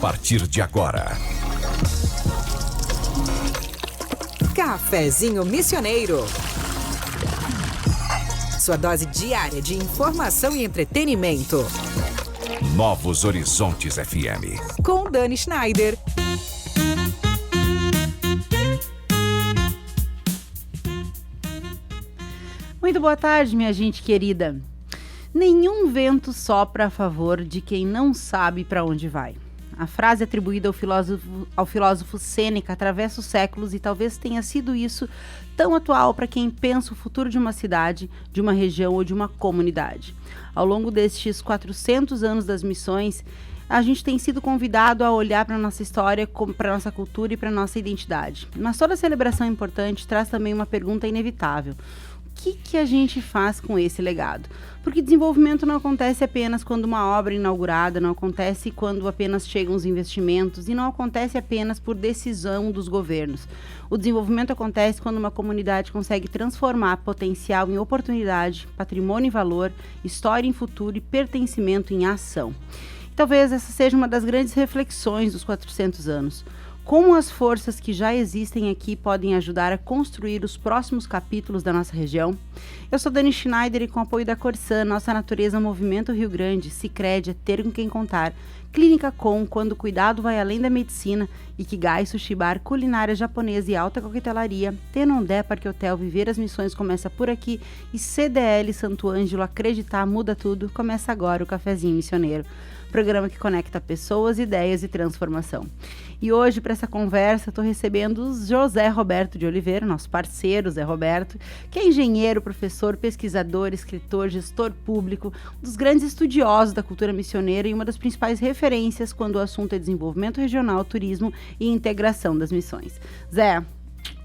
partir de agora. Cafezinho Missioneiro. Sua dose diária de informação e entretenimento. Novos Horizontes FM. Com Dani Schneider. Muito boa tarde, minha gente querida. Nenhum vento sopra a favor de quem não sabe para onde vai. A frase atribuída ao filósofo Sêneca atravessa os séculos e talvez tenha sido isso tão atual para quem pensa o futuro de uma cidade, de uma região ou de uma comunidade. Ao longo destes 400 anos das missões, a gente tem sido convidado a olhar para a nossa história, para a nossa cultura e para a nossa identidade. Mas toda celebração importante traz também uma pergunta inevitável. O que a gente faz com esse legado? Porque desenvolvimento não acontece apenas quando uma obra é inaugurada, não acontece quando apenas chegam os investimentos e não acontece apenas por decisão dos governos. O desenvolvimento acontece quando uma comunidade consegue transformar potencial em oportunidade, patrimônio em valor, história em futuro e pertencimento em ação. E talvez essa seja uma das grandes reflexões dos 400 anos. Como as forças que já existem aqui podem ajudar a construir os próximos capítulos da nossa região? Eu sou Dani Schneider e com apoio da Corsan, Nossa Natureza Movimento Rio Grande, Sicredi, é ter com quem contar, Clínica Com, quando o cuidado vai além da medicina, Ikigai Sushi Bar, culinária japonesa e alta coquetelaria, Tenondé Parque Hotel, Viver as Missões começa por aqui e CDL Santo Ângelo, acreditar muda tudo, começa agora o Cafezinho Missioneiro. Programa que conecta pessoas, ideias e transformação. E hoje, para essa conversa, estou recebendo o José Roberto de Oliveira, nosso parceiro Zé Roberto, que é engenheiro, professor, pesquisador, escritor, gestor público, um dos grandes estudiosos da cultura missioneira e uma das principais referências quando o assunto é desenvolvimento regional, turismo e integração das missões. Zé,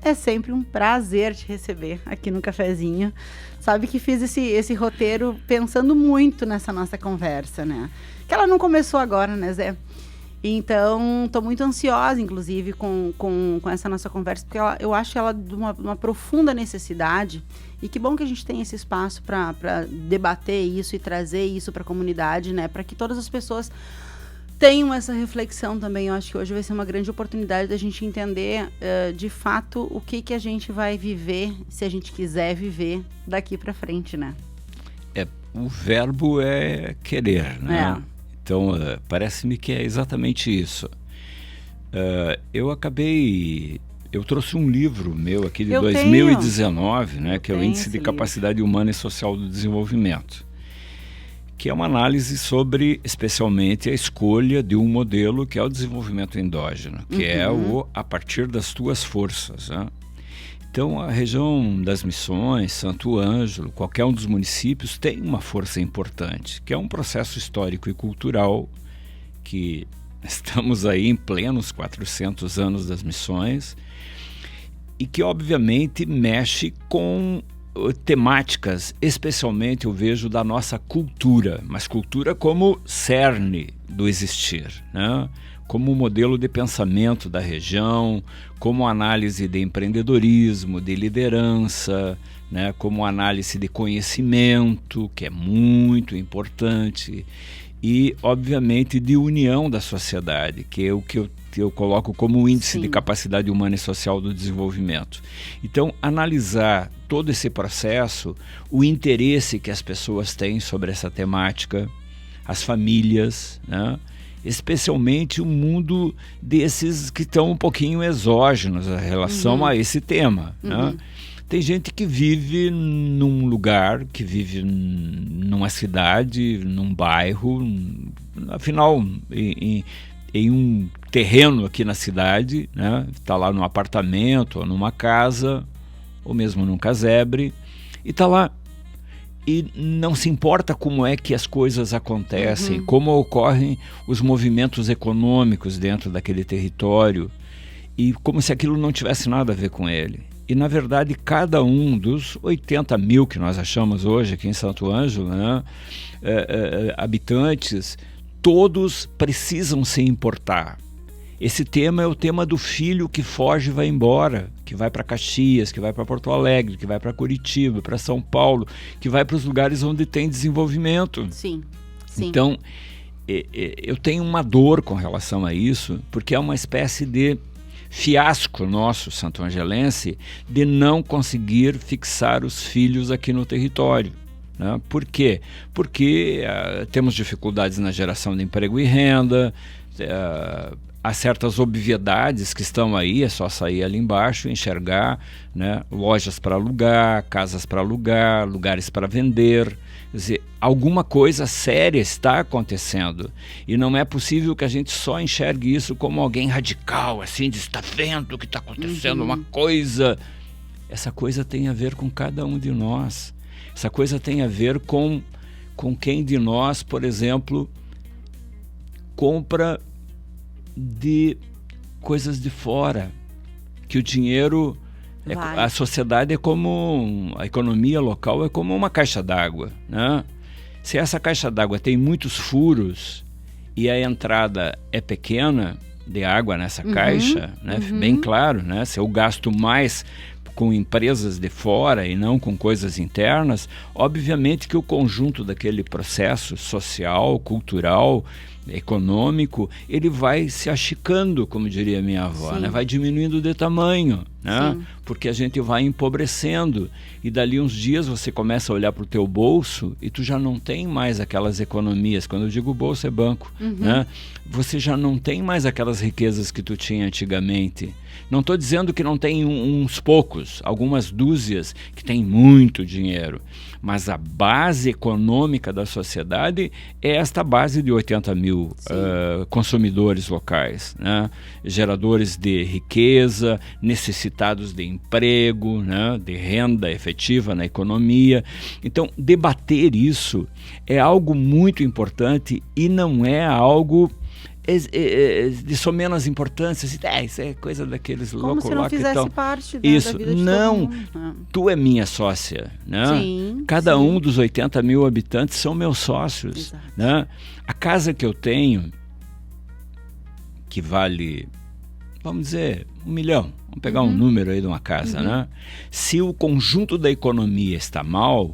é sempre um prazer te receber aqui no Cafezinho. Sabe que fiz esse roteiro pensando muito nessa nossa conversa, né? Que ela não começou agora, né, Zé? Então, estou muito ansiosa, inclusive, com essa nossa conversa, porque eu acho ela de uma profunda necessidade. E que bom que a gente tem esse espaço para debater isso e trazer isso para a comunidade, né? Para que todas as pessoas tenham essa reflexão também. Eu acho que hoje vai ser uma grande oportunidade da gente entender, de fato, o que a gente vai viver, se a gente quiser viver, daqui para frente, né? O verbo é querer, né? Então, parece-me que é exatamente isso. Eu trouxe um livro meu aqui de 2019, né, que é o Índice de Capacidade Humana e Social do Desenvolvimento, que é uma análise sobre, especialmente, a escolha de um modelo que é o desenvolvimento endógeno, que é a partir das tuas forças, né? Então, a região das Missões, Santo Ângelo, qualquer um dos municípios tem uma força importante, que é um processo histórico e cultural, que estamos aí em plenos 400 anos das missões, e que, obviamente, mexe com temáticas, especialmente, eu vejo, da nossa cultura, mas cultura como cerne do existir, né? Como modelo de pensamento da região, como análise de empreendedorismo, de liderança, né? Como análise de conhecimento, que é muito importante, e, obviamente, de união da sociedade, que é o que eu coloco como o índice de capacidade humana e social do desenvolvimento. Então, analisar todo esse processo, o interesse que as pessoas têm sobre essa temática, as famílias, né? Especialmente o mundo desses que estão um pouquinho exógenos em relação a esse tema, né? Tem gente que vive num lugar, que vive numa cidade, num bairro, afinal, em um terreno aqui na cidade, né? Está lá num apartamento, ou numa casa, ou mesmo num casebre, e está lá. E não se importa como é que as coisas acontecem, como ocorrem os movimentos econômicos dentro daquele território, e como se aquilo não tivesse nada a ver com ele. E, na verdade, cada um dos 80 mil que nós achamos hoje aqui em Santo Ângelo, né, habitantes, todos precisam se importar. Esse tema é o tema do filho que foge e vai embora, que vai para Caxias, que vai para Porto Alegre, que vai para Curitiba, para São Paulo, que vai para os lugares onde tem desenvolvimento. Sim. Então, eu tenho uma dor com relação a isso, porque é uma espécie de fiasco nosso, santo-angelense, de não conseguir fixar os filhos aqui no território. Né? Por quê? Porque temos dificuldades na geração de emprego e renda, há certas obviedades que estão aí, é só sair ali embaixo e enxergar, né? Lojas para alugar, casas para alugar, lugares para vender. Quer dizer, alguma coisa séria está acontecendo e não é possível que a gente só enxergue isso como alguém radical, assim, de está vendo que está acontecendo uma coisa. Essa coisa tem a ver com cada um de nós. Essa coisa tem a ver com quem de nós, por exemplo, compra de coisas de fora, que o dinheiro, a sociedade é como, a economia local é como uma caixa d'água, né? Se essa caixa d'água tem muitos furos e a entrada é pequena de água nessa caixa, né? Bem claro, né? Se eu gasto mais com empresas de fora e não com coisas internas, obviamente que o conjunto daquele processo social, cultural, econômico, ele vai se achicando, como diria minha avó, né? Vai diminuindo de tamanho, né? Porque a gente vai empobrecendo e dali uns dias você começa a olhar para o teu bolso e tu já não tem mais aquelas economias. Quando eu digo bolso é banco, né? Você já não tem mais aquelas riquezas que tu tinha antigamente. Não estou dizendo que não tem uns poucos, algumas dúzias que têm muito dinheiro, mas a base econômica da sociedade é esta base de 80 mil consumidores locais, né? Geradores de riqueza, necessitados de emprego, né? De renda efetiva na economia. Então, debater isso é algo muito importante e não é algo de somenos importância, isso é coisa daqueles loucos lá que estão... Como se não fizesse parte isso, da vida de não, todo mundo. Tu é minha sócia, né? Sim, Cada um dos 80 mil habitantes são meus sócios, né? A casa que eu tenho, que vale, vamos dizer, 1 milhão, vamos pegar um número aí de uma casa, né? Se o conjunto da economia está mal,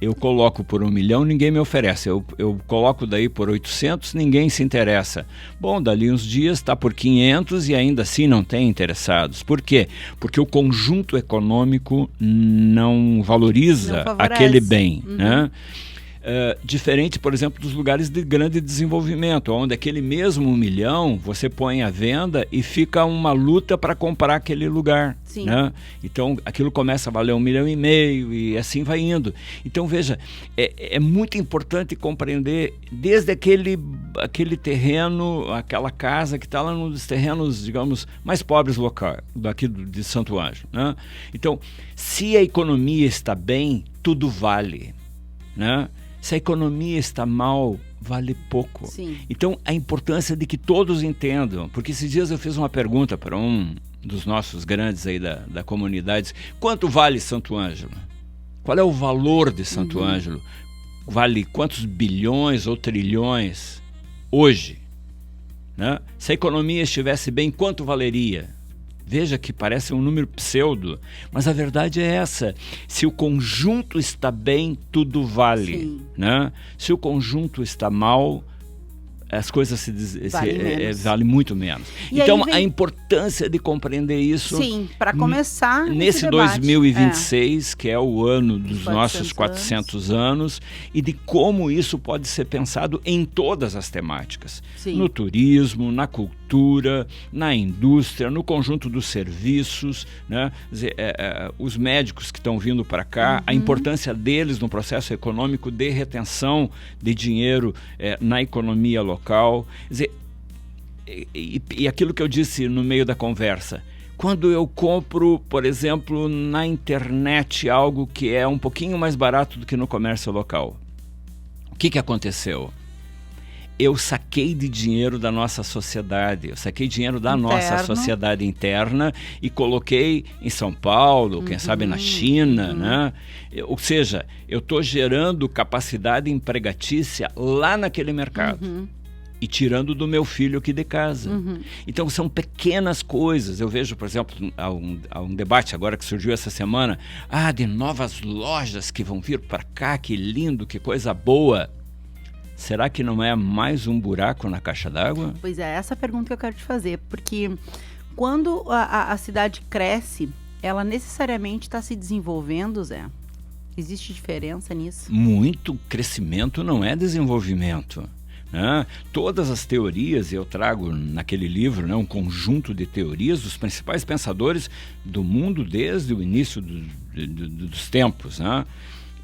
eu coloco por 1 milhão, ninguém me oferece. Eu coloco daí por 800, ninguém se interessa. Bom, dali uns dias está por 500 e ainda assim não tem interessados. Por quê? Porque o conjunto econômico não valoriza aquele bem, né? Diferente, por exemplo, dos lugares de grande desenvolvimento, onde aquele mesmo 1 milhão você põe à venda e fica uma luta para comprar aquele lugar, né? Então aquilo começa a valer 1,5 milhão e assim vai indo. Então veja, é muito importante compreender desde aquele terreno, aquela casa que está lá nos terrenos, digamos, mais pobres locais, daqui de Santo Ângelo, né? Então, se a economia está bem, tudo vale, né? Se a economia está mal, vale pouco. Então, a importância de que todos entendam, porque esses dias eu fiz uma pergunta para um dos nossos grandes aí da comunidade, quanto vale Santo Ângelo? Qual é o valor de Santo Ângelo? Vale quantos bilhões ou trilhões hoje? Né? Se a economia estivesse bem, quanto valeria? Veja que parece um número pseudo, mas a verdade é essa. Se o conjunto está bem, tudo vale, né? Se o conjunto está mal, as coisas valem muito menos. E então, a importância de compreender isso... Sim, para começar nesse 2026, que é o ano dos nossos 400 anos, e de como isso pode ser pensado em todas as temáticas. No turismo, na cultura, na indústria, no conjunto dos serviços, né? Os médicos que estão vindo para cá, a importância deles no processo econômico de retenção de dinheiro na economia local. Quer dizer, e aquilo que eu disse no meio da conversa, quando eu compro, por exemplo, na internet algo que é um pouquinho mais barato do que no comércio local, o que aconteceu? Eu saquei de dinheiro da nossa sociedade, eu saquei dinheiro da nossa sociedade interna e coloquei em São Paulo, quem sabe na China, né? Ou seja, eu estou gerando capacidade empregatícia lá naquele mercado. E tirando do meu filho aqui de casa. Então são pequenas coisas. Eu vejo, por exemplo, há um debate agora que surgiu essa semana, de novas lojas que vão vir para cá, que lindo, que coisa boa. será que não é mais um buraco na caixa d'água? Pois é, essa pergunta que eu quero te fazer, porque quando a cidade cresce, ela necessariamente está se desenvolvendo, Zé? Existe diferença nisso? Muito crescimento não é desenvolvimento. Né? Todas as teorias, eu trago naquele livro, né, um conjunto de teorias dos principais pensadores do mundo desde o início dos tempos. Né?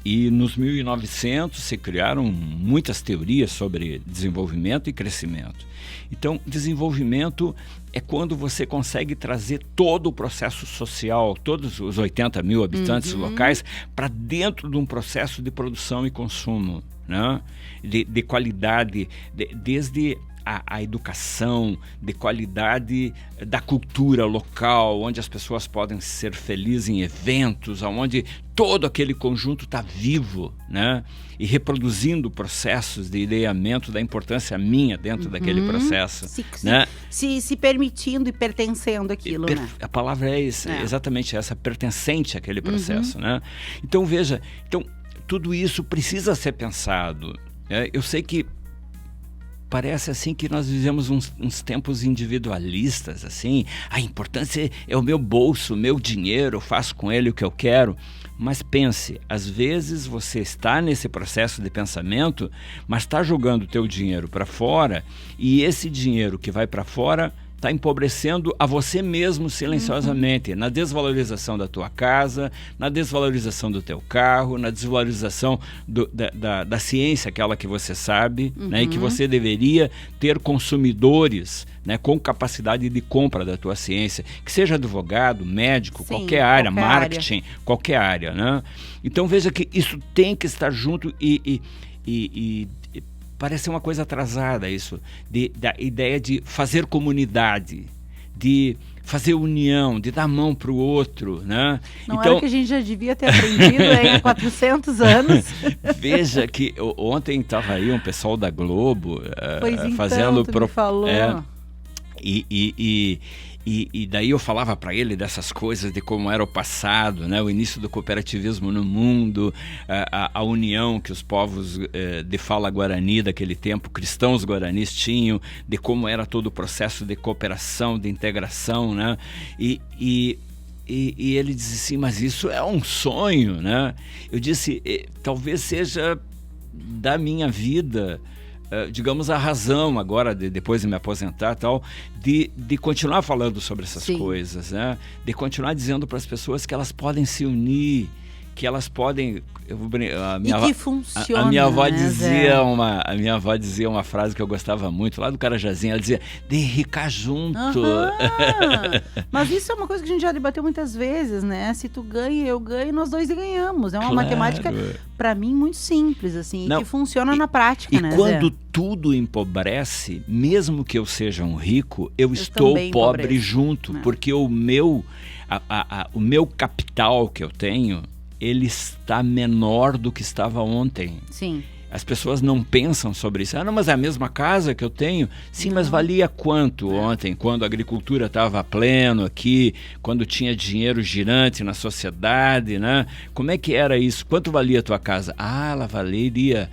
E nos 1900 se criaram muitas teorias sobre desenvolvimento e crescimento. Então, desenvolvimento é quando você consegue trazer todo o processo social, todos os 80 mil habitantes locais, para dentro de um processo de produção e consumo, né? De qualidade, desde a educação, de qualidade da cultura local, onde as pessoas podem ser felizes em eventos, onde todo aquele conjunto está vivo, né? E reproduzindo processos de ideamento da importância minha dentro daquele processo. Né? Se permitindo e pertencendo àquilo, né? A palavra é exatamente essa, pertencente àquele processo. Né? Então, veja, tudo isso precisa ser pensado. Eu sei que parece assim que nós vivemos uns tempos individualistas, assim, a importância é o meu bolso, o meu dinheiro, eu faço com ele o que eu quero. Mas pense, às vezes você está nesse processo de pensamento, mas está jogando o teu dinheiro para fora, e esse dinheiro que vai para fora está empobrecendo a você mesmo silenciosamente, na desvalorização da tua casa, na desvalorização do teu carro, na desvalorização da ciência, aquela que você sabe, né, e que você deveria ter consumidores, né, com capacidade de compra da tua ciência, que seja advogado, médico, qualquer área, marketing, qualquer área. Né? Então veja que isso tem que estar junto e parece uma coisa atrasada isso, da ideia de fazer comunidade, de fazer união, de dar a mão para o outro, né? Não era o que a gente já devia ter aprendido há 400 anos? Veja que ontem estava aí um pessoal da Globo fazendo... tu me falou. E daí eu falava para ele dessas coisas, de como era o passado, né? O início do cooperativismo no mundo, a união que os povos de fala guarani daquele tempo, cristãos guaranis, tinham, de como era todo o processo de cooperação, de integração, né? E ele disse assim, mas isso é um sonho, né? Eu disse, talvez seja da minha vida, digamos, a razão agora, depois de me aposentar tal, de continuar falando sobre essas coisas, né? De continuar dizendo para as pessoas que elas podem se unir, que elas podem... que funciona, a minha avó né, a minha avó dizia uma frase que eu gostava muito, lá do Carajazinho, ela dizia, de ricar junto. Mas isso é uma coisa que a gente já debateu muitas vezes, né? Se tu ganha, eu ganho, nós dois ganhamos. É uma matemática, para mim, muito simples, assim, e que funciona na prática, né, Zé? E quando tudo empobrece, mesmo que eu seja um rico, eu estou pobre junto, porque o meu capital que eu tenho, ele está menor do que estava ontem. Sim. As pessoas não pensam sobre isso. Não, mas é a mesma casa que eu tenho? Sim, mas valia quanto ontem, quando a agricultura estava a pleno aqui, quando tinha dinheiro girante na sociedade, né? Como é que era isso? Quanto valia a tua casa? Ela valeria...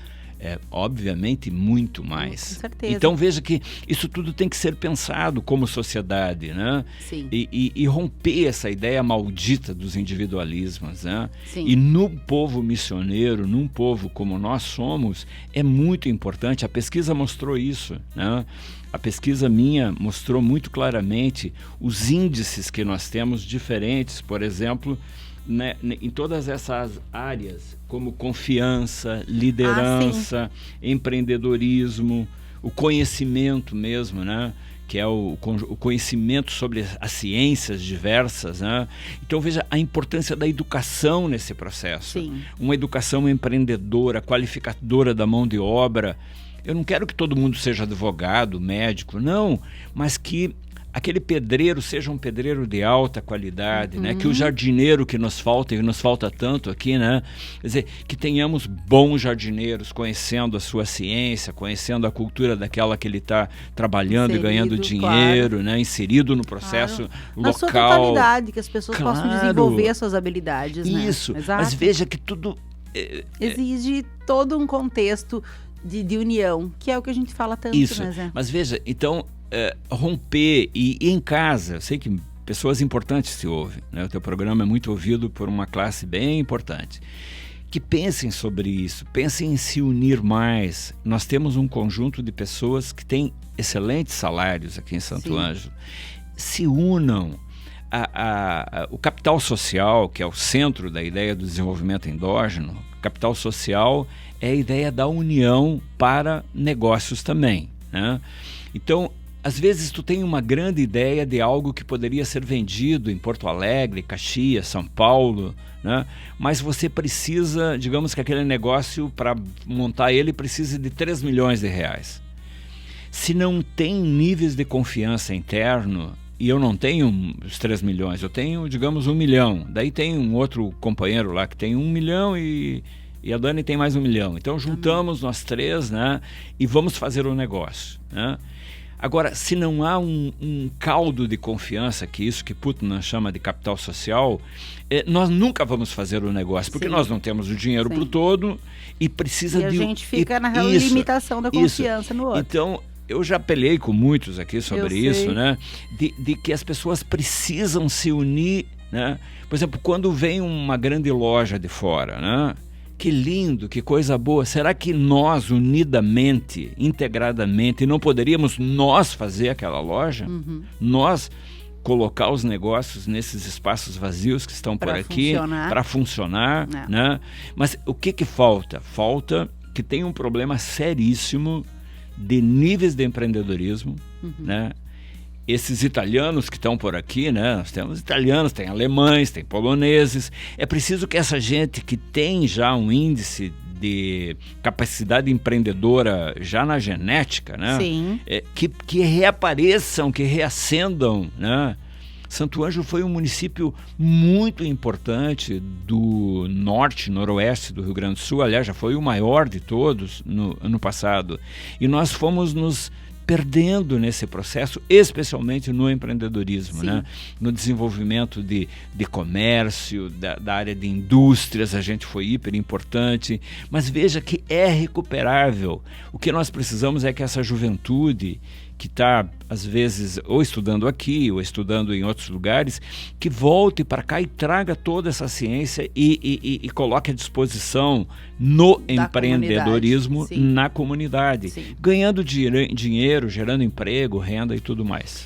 obviamente muito mais. Com certeza. Então veja que isso tudo tem que ser pensado como sociedade, né? Sim. E romper essa ideia maldita dos individualismos, né? Sim. E no povo missioneiro, num povo como nós somos, é muito importante. A pesquisa mostrou isso, né? A pesquisa minha mostrou muito claramente os índices que nós temos diferentes, por exemplo, né, em todas essas áreas, como confiança, liderança, empreendedorismo, o conhecimento mesmo, né, que é o conhecimento sobre as ciências diversas, né? Então veja a importância da educação nesse processo. Sim. Uma educação empreendedora, qualificadora da mão de obra. Eu não quero que todo mundo seja advogado, médico, não, mas que aquele pedreiro seja um pedreiro de alta qualidade, né? Que o jardineiro que nos falta, e nos falta tanto aqui, né? Quer dizer, que tenhamos bons jardineiros conhecendo a sua ciência, conhecendo a cultura daquela que ele está trabalhando e ganhando dinheiro, né? Inserido no processo local. Na sua totalidade, que as pessoas possam desenvolver as suas habilidades, né? Isso, Exato. mas veja que tudo... exige todo um contexto de união, que é o que a gente fala tanto, Isso. né, Zé? Mas veja, então, romper e em casa, eu sei que pessoas importantes se ouvem, né? O teu programa é muito ouvido por uma classe bem importante. Que pensem sobre isso, pensem em se unir mais. Nós temos um conjunto de pessoas que têm excelentes salários aqui em Santo Ângelo. Se unam. O capital social, que é o centro da ideia do desenvolvimento endógeno, capital social é a ideia da união para negócios também, né? Então, às vezes tu tem uma grande ideia de algo que poderia ser vendido em Porto Alegre, Caxias, São Paulo, né? Mas você precisa, digamos que aquele negócio, para montar ele, precisa de 3 milhões de reais. Se não tem níveis de confiança interno, e eu não tenho os 3 milhões, eu tenho, digamos, 1 milhão. Daí tem um outro companheiro lá que tem 1 milhão e a Dani tem mais 1 milhão. Então juntamos nós 3, né? E vamos fazer o negócio, né? Agora, se não há um caldo de confiança, que isso que Putnam chama de capital social, nós nunca vamos fazer o negócio, porque nós não temos o dinheiro para o todo e precisa a gente fica na limitação da confiança no outro. Então, eu já apelei com muitos aqui sobre isso, né? De que as pessoas precisam se unir, né? Por exemplo, quando vem uma grande loja de fora, né? Que lindo, que coisa boa. Será que nós, unidamente, integradamente, não poderíamos nós fazer aquela loja? Nós colocar os negócios nesses espaços vazios que estão por aqui para funcionar, né? Mas o que falta? Falta que tem um problema seríssimo de níveis de empreendedorismo, né? Esses italianos que estão por aqui, né? Nós temos italianos, tem alemães, tem poloneses. É preciso que essa gente que tem já um índice de capacidade empreendedora já na genética, né? Que reapareçam, que reacendam, né? Santo Ângelo foi um município muito importante do norte, noroeste do Rio Grande do Sul. Aliás, já foi o maior de todos no ano passado. E nós fomos nos perdendo nesse processo, especialmente no empreendedorismo, né? No desenvolvimento de comércio, da área de indústrias, a gente foi hiper importante, mas veja que é recuperável. O que nós precisamos é que essa juventude que está, às vezes, ou estudando aqui, ou estudando em outros lugares, que volte para cá e traga toda essa ciência e coloque à disposição no empreendedorismo na comunidade, ganhando dinheiro, gerando emprego, renda e tudo mais.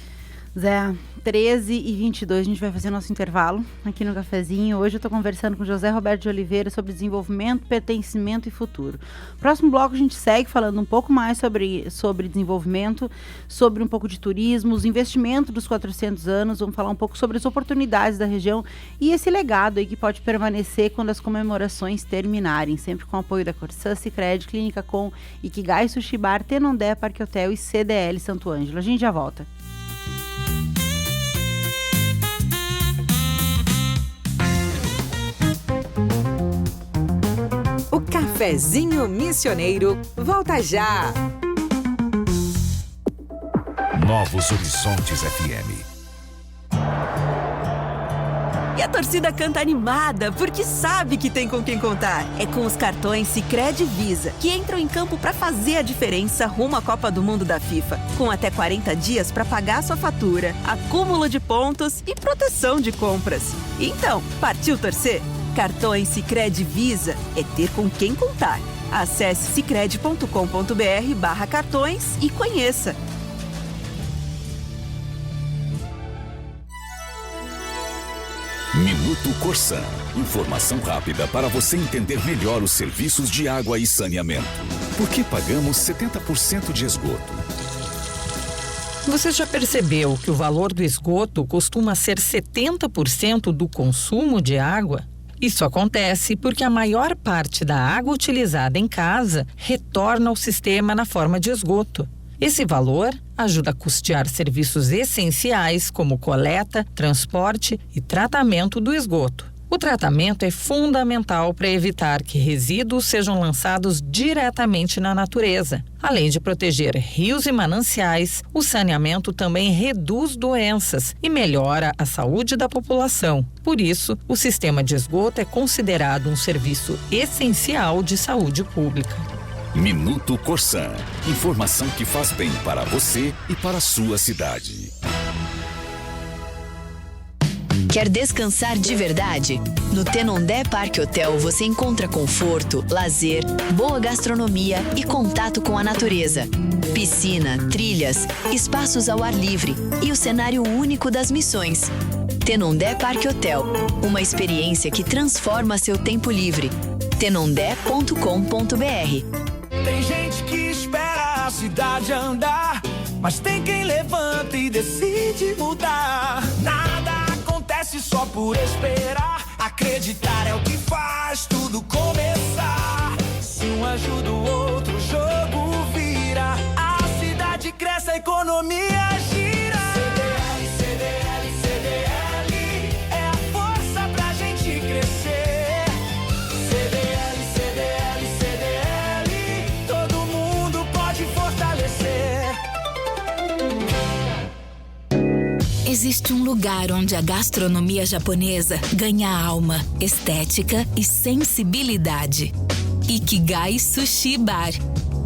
Zé, 13h22, a gente vai fazer nosso intervalo aqui no Cafezinho. Hoje eu estou conversando com José Roberto de Oliveira sobre desenvolvimento, pertencimento e futuro. Próximo bloco a gente segue falando um pouco mais sobre desenvolvimento, sobre um pouco de turismo, os investimentos dos 400 anos, vamos falar um pouco sobre as oportunidades da região e esse legado aí que pode permanecer quando as comemorações terminarem, sempre com o apoio da Corsã, Sicredi, Clínica Com, Ikigai Sushi Bar, Tenondé, Parque Hotel e CDL Santo Ângelo. A gente já volta. O Cafezinho Missioneiro volta já. Novos Horizontes FM. E a torcida canta animada, porque sabe que tem com quem contar. É com os cartões Sicredi Visa, que entram em campo para fazer a diferença rumo à Copa do Mundo da FIFA. Com até 40 dias para pagar sua fatura, acúmulo de pontos e proteção de compras. Então, partiu torcer? Cartões Sicredi Visa é ter com quem contar. Acesse sicredi.com.br/cartões e conheça. Minuto Corsã. Informação rápida para você entender melhor os serviços de água e saneamento. Por que pagamos 70% de esgoto? Você já percebeu que o valor do esgoto costuma ser 70% do consumo de água? Isso acontece porque a maior parte da água utilizada em casa retorna ao sistema na forma de esgoto. Esse valor ajuda a custear serviços essenciais como coleta, transporte e tratamento do esgoto. O tratamento é fundamental para evitar que resíduos sejam lançados diretamente na natureza. Além de proteger rios e mananciais, o saneamento também reduz doenças e melhora a saúde da população. Por isso, o sistema de esgoto é considerado um serviço essencial de saúde pública. Minuto Corsã. Informação que faz bem para você e para a sua cidade. Quer descansar de verdade? No Tenondé Parque Hotel você encontra conforto, lazer, boa gastronomia e contato com a natureza. Piscina, trilhas, espaços ao ar livre e o cenário único das Missões. Tenondé Parque Hotel, uma experiência que transforma seu tempo livre. tenondé.com.br. Tem gente que espera a cidade andar, mas tem quem levanta e decide mudar. Nada acontece só por esperar. Acreditar é o que faz tudo começar. Se um ajuda o outro, o jogo vira. A cidade cresce, a economia gira. CDL, CDL, CDL é a força pra gente crescer. CDL, CDL, CDL, todo mundo pode fortalecer. Existe um lugar onde a gastronomia japonesa ganha alma, estética e sensibilidade. Ikigai Sushi Bar.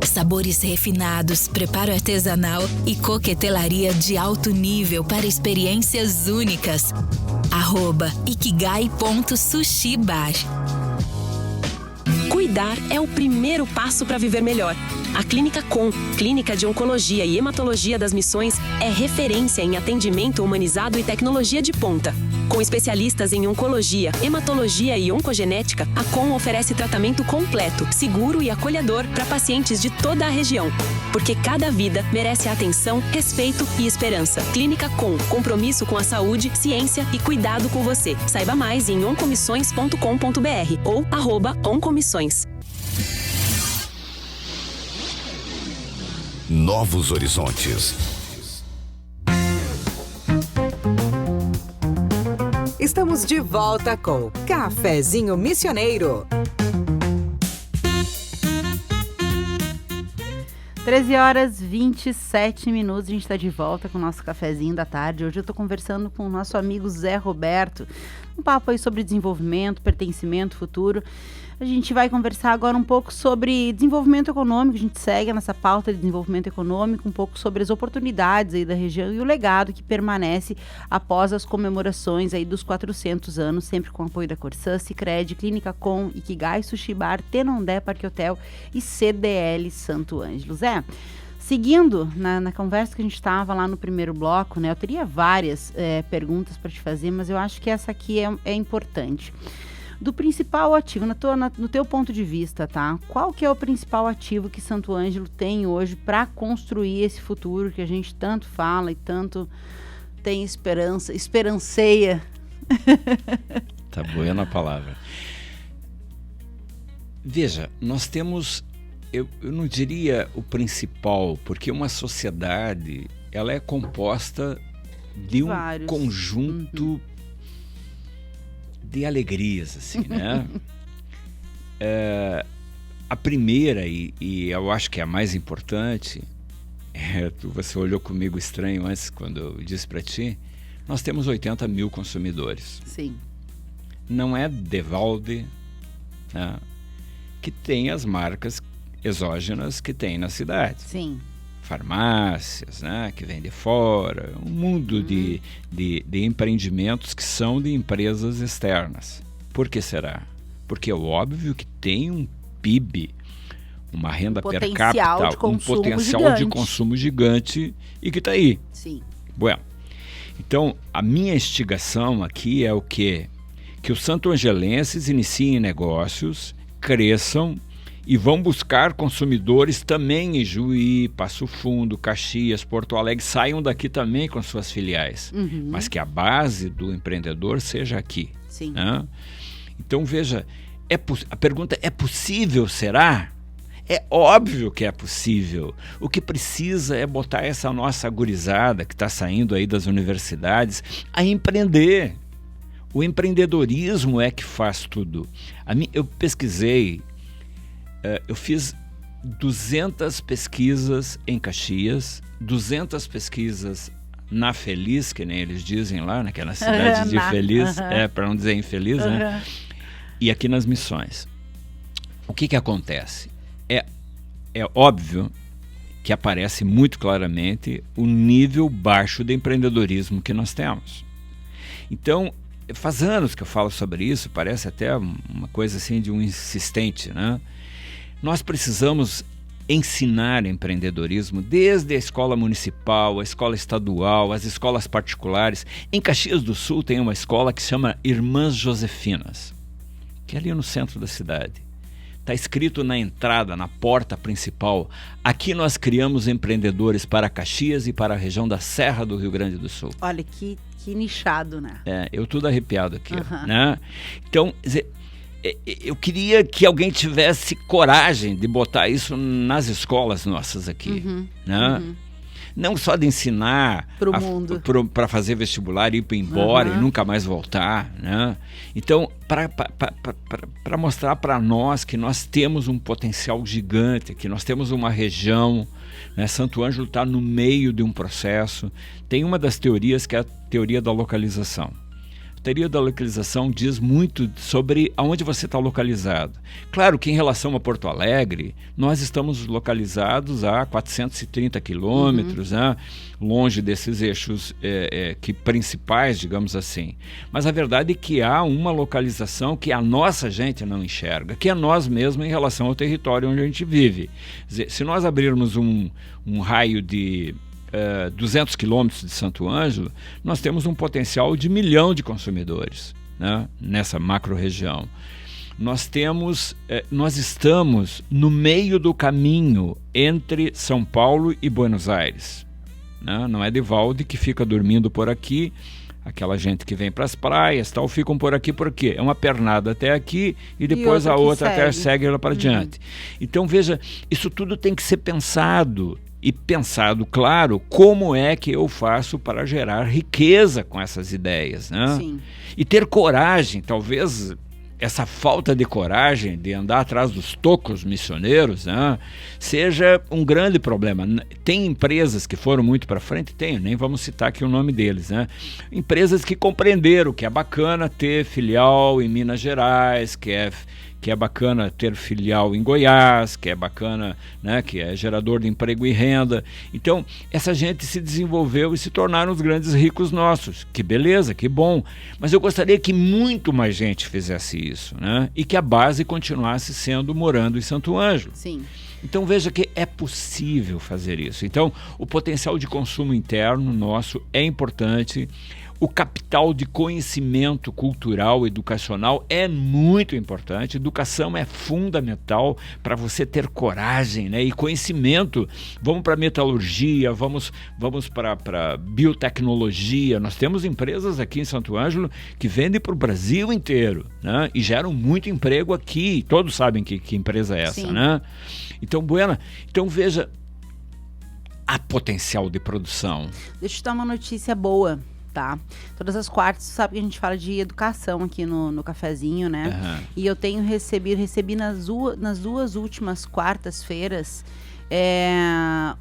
Sabores refinados, preparo artesanal e coquetelaria de alto nível para experiências únicas. @ikigai.sushibar. Cuidar é o primeiro passo para viver melhor. A Clínica Com, Clínica de Oncologia e Hematologia das Missões, é referência em atendimento humanizado e tecnologia de ponta. Com especialistas em oncologia, hematologia e oncogenética, a Com oferece tratamento completo, seguro e acolhedor para pacientes de toda a região. Porque cada vida merece atenção, respeito e esperança. Clínica Com, compromisso com a saúde, ciência e cuidado com você. Saiba mais em oncomissões.com.br ou @oncomissões. Novos horizontes. Estamos de volta com Cafezinho Missioneiro. 13h27, a gente está de volta com o nosso cafezinho da tarde. Hoje eu estou conversando com o nosso amigo Zé Roberto, um papo aí sobre desenvolvimento, pertencimento, futuro. A gente vai conversar agora um pouco sobre desenvolvimento econômico, a gente segue nessa pauta de desenvolvimento econômico, um pouco sobre as oportunidades aí da região e o legado que permanece após as comemorações aí dos 400 anos, sempre com apoio da Corsã, Sicredi, Clínica Com, Ikigai Sushi Bar, Tenondé Parque Hotel e CDL Santo Ângelo. Zé, seguindo na conversa que a gente estava lá no primeiro bloco, né, eu teria várias perguntas para te fazer, mas eu acho que essa aqui é importante. Do principal ativo, no teu ponto de vista, tá? Qual que é o principal ativo que Santo Ângelo tem hoje para construir esse futuro que a gente tanto fala e tanto tem esperanceia? Tá boa na palavra. Veja, nós temos, eu não diria o principal, porque uma sociedade, ela é composta de um conjunto de alegrias, assim, né? A primeira, e eu acho que é a mais importante, você olhou comigo estranho antes, quando eu disse para ti, nós temos 80 mil consumidores. Sim. Não é Devalde, né, que tem as marcas exógenas que tem na cidade. Sim. Farmácias, né, que vem de fora, um mundo de empreendimentos que são de empresas externas. Por que será? Porque é óbvio que tem um PIB, uma renda per capita, um potencial de consumo gigante e que está aí. Sim. Bueno, então a minha instigação aqui é o quê? Que os santo-angelenses iniciem negócios, cresçam e vão buscar consumidores também em Juí, Passo Fundo, Caxias, Porto Alegre, saiam daqui também com suas filiais, mas que a base do empreendedor seja aqui. Sim. Né? Então veja, a pergunta é possível, será? É óbvio que é possível. O que precisa é botar essa nossa gurizada que está saindo aí das universidades a empreender. O empreendedorismo é que faz tudo. Eu pesquisei, eu fiz 200 pesquisas em Caxias, 200 pesquisas na Feliz, que nem eles dizem lá, naquela cidade de Feliz, para não dizer infeliz, né? E aqui nas Missões. O que acontece? é óbvio que aparece muito claramente o nível baixo de empreendedorismo que nós temos. Então, faz anos que eu falo sobre isso, parece até uma coisa assim de um insistente, né? Nós precisamos ensinar empreendedorismo desde a escola municipal, a escola estadual, as escolas particulares. Em Caxias do Sul tem uma escola que se chama Irmãs Josefinas, que é ali no centro da cidade. Está escrito na entrada, na porta principal: aqui nós criamos empreendedores para Caxias e para a região da Serra do Rio Grande do Sul. Olha, que nichado, né? Eu tudo arrepiado aqui, né? Então, eu queria que alguém tivesse coragem de botar isso nas escolas nossas aqui, né? Não só de ensinar para fazer vestibular, ir embora e nunca mais voltar, né? Então, para mostrar para nós que nós temos um potencial gigante, que nós temos uma região, né? Santo Ângelo está no meio de um processo. Tem uma das teorias que é a teoria da localização. A teoria da localização diz muito sobre aonde você está localizado. Claro que em relação a Porto Alegre, nós estamos localizados a 430 quilômetros, né, longe desses eixos principais, digamos assim. Mas a verdade é que há uma localização que a nossa gente não enxerga, que é nós mesmos em relação ao território onde a gente vive. Quer dizer, se nós abrirmos um raio de 200 quilômetros de Santo Ângelo, nós temos um potencial de 1 milhão de consumidores, né, nessa macro-região. Nós estamos no meio do caminho entre São Paulo e Buenos Aires, né? Não é Devalde que fica dormindo por aqui, aquela gente que vem para as praias, tal, ficam por aqui, é uma pernada até aqui e depois a outra até segue lá para diante. Então, veja, isso tudo tem que ser pensado. E pensado, claro, como é que eu faço para gerar riqueza com essas ideias, né? Sim. E ter coragem, talvez essa falta de coragem de andar atrás dos tocos missioneiros, né, seja um grande problema. Tem empresas que foram muito para frente, nem vamos citar aqui o nome deles, né? Empresas que compreenderam que é bacana ter filial em Minas Gerais, que é bacana ter filial em Goiás, que é bacana, né, que é gerador de emprego e renda. Então, essa gente se desenvolveu e se tornaram os grandes ricos nossos. Que beleza, que bom. Mas eu gostaria que muito mais gente fizesse isso, né? E que a base continuasse morando em Santo Ângelo. Sim. Então, veja que é possível fazer isso. Então, o potencial de consumo interno nosso é importante. O capital de conhecimento cultural, educacional é muito importante. Educação é fundamental para você ter coragem, né, e conhecimento. Vamos para metalurgia, vamos para biotecnologia. Nós temos empresas aqui em Santo Ângelo que vendem para o Brasil inteiro, né, e geram muito emprego aqui. Todos sabem que empresa é essa, sim, né? Então, Buena, veja, há potencial de produção. Deixa eu te dar uma notícia boa. Tá? Todas as quartas, sabe que a gente fala de educação aqui no cafezinho, né? Uhum. E eu recebi nas duas últimas quartas-feiras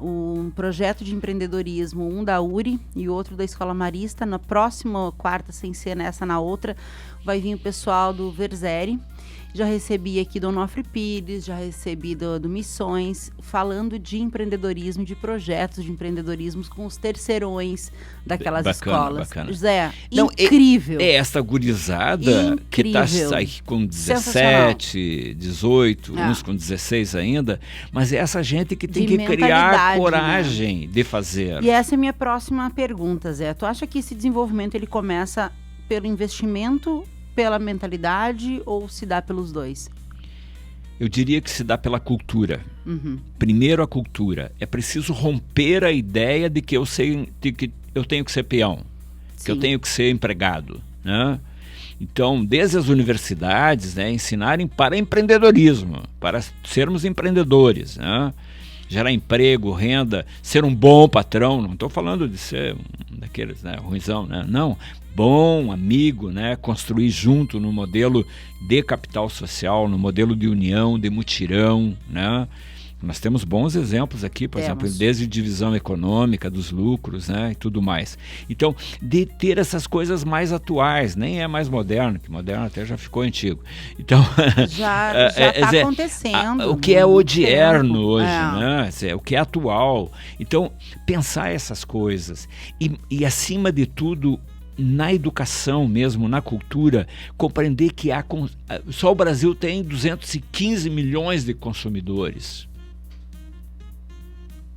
um projeto de empreendedorismo, um da URI e outro da Escola Marista. Na próxima quarta, sem ser nessa, na outra, vai vir o pessoal do Verzeri. Já recebi aqui do Onofre Pires, já recebi do Missões, falando de empreendedorismo, de projetos de empreendedorismo com os terceirões daquelas escolas. Bacana. Zé, então, incrível. É essa gurizada que está com 17, 18, uns com 16 ainda, mas é essa gente que tem que criar coragem, né, de fazer. E essa é a minha próxima pergunta, Zé. Tu acha que esse desenvolvimento ele começa pelo investimento, pela mentalidade, ou se dá pelos dois? Eu diria que se dá pela cultura. Uhum. Primeiro a cultura. É preciso romper a ideia de que eu tenho que ser peão, sim, que eu tenho que ser empregado, né? Então, desde as universidades, né, ensinarem para empreendedorismo, para sermos empreendedores, né? Gerar emprego, renda, ser um bom patrão. Não estou falando de ser um daqueles, né, ruizão, né? Não, bom amigo, né? Construir junto no modelo de capital social, no modelo de união, de mutirão, né? Nós temos bons exemplos aqui, por exemplo, desde divisão econômica, dos lucros, né, e tudo mais. Então, de ter essas coisas mais atuais, nem é mais moderno, que moderno até já ficou antigo. Então, já está acontecendo. O que é odierno hoje, né, o que é atual. Então, pensar essas coisas e acima de tudo, na educação mesmo, na cultura, compreender que só o Brasil tem 215 milhões de consumidores.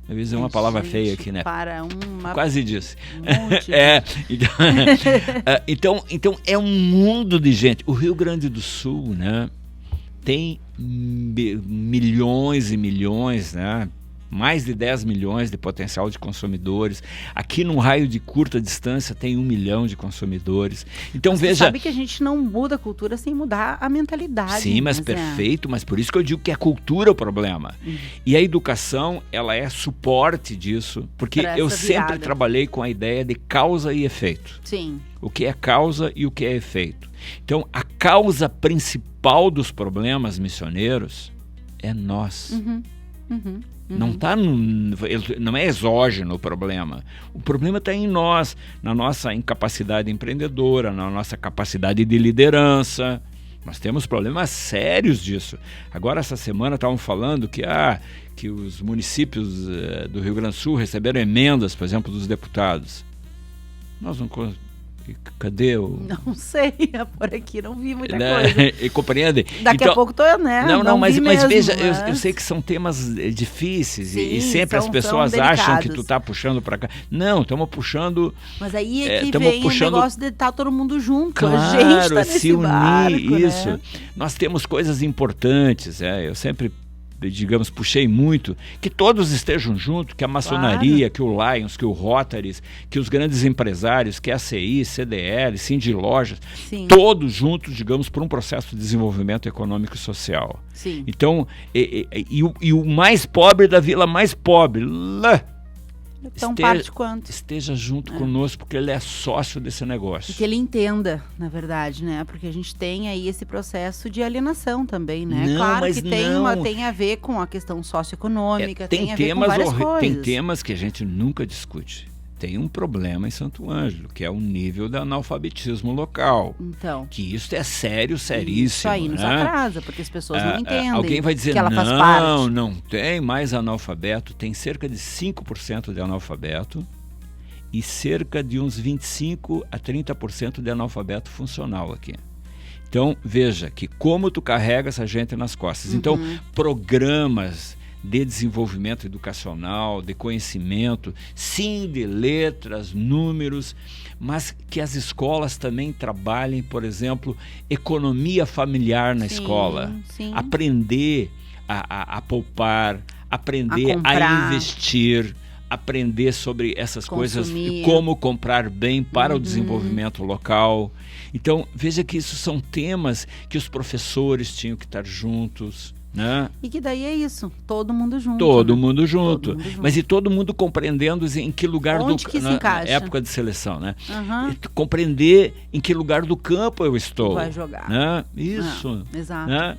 Eu ia dizer uma palavra feia aqui, né? Quase disse. Então é um mundo de gente. O Rio Grande do Sul, né, tem milhões e milhões, né? Mais de 10 milhões de potencial de consumidores. Aqui num raio de curta distância tem 1 milhão de consumidores. Então mas veja... Você sabe que a gente não muda a cultura sem mudar a mentalidade. Sim, mas perfeito, mas por isso que eu digo que a cultura é o problema. E a educação, ela é suporte disso, porque eu sempre trabalhei com a ideia de causa e efeito. Sim. O que é causa e o que é efeito. Então, a causa principal dos problemas missioneiros é nós. Não é exógeno o problema. O problema está em nós, na nossa incapacidade empreendedora, na nossa capacidade de liderança. Nós temos problemas sérios disso. Agora, essa semana, estavam falando que os municípios do Rio Grande do Sul receberam emendas, por exemplo, dos deputados. Nós não... Cadê o... Não sei, por aqui não vi muita coisa. E compreende? Daqui a pouco né? Mas veja, eu sei que são temas difíceis. Sim, e sempre as pessoas acham que tu tá puxando para cá. Não, estamos puxando... Mas aí é que vem o negócio de estar todo mundo junto. Claro, a gente tá nesse se unir, barco, isso. Né? Nós temos coisas importantes. Eu sempre... digamos, puxei muito, que todos estejam juntos, que a maçonaria, que o Lions, que o Rotaries, que os grandes empresários, que a CI, CDL, Cindy Lojas, todos juntos, digamos, por um processo de desenvolvimento econômico e social. Sim. Então, e o mais pobre da vila mais pobre, lá, tão parte quanto. Esteja junto conosco, porque ele é sócio desse negócio. E que ele entenda, na verdade, né? Porque a gente tem aí esse processo de alienação também, né? Não, claro que tem a ver com a questão socioeconômica, tem a ver com várias coisas. Tem temas que a gente nunca discute. Tem um problema em Santo Ângelo, que é o nível de analfabetismo local. Então. Que isso é sério, seríssimo. Isso aí nos atrasa, porque as pessoas não entendem. Alguém vai dizer, que ela faz parte. Não tem mais analfabeto. Tem cerca de 5% de analfabeto e cerca de uns 25% a 30% de analfabeto funcional aqui. Então, veja que como tu carrega essa gente nas costas. Então, programas de desenvolvimento educacional, de conhecimento, sim, de letras, números, mas que as escolas também trabalhem, por exemplo, economia familiar na escola. Sim. Aprender a poupar, aprender a investir, aprender sobre essas coisas e como comprar bem para o desenvolvimento local. Então, veja que isso são temas que os professores tinham que estar juntos, né? E que daí é isso, todo mundo junto. Todo mundo junto. Mas e todo mundo compreendendo em que lugar na época de seleção, né? Compreender em que lugar do campo eu estou. Vai jogar. Né? Isso. Exato. Né?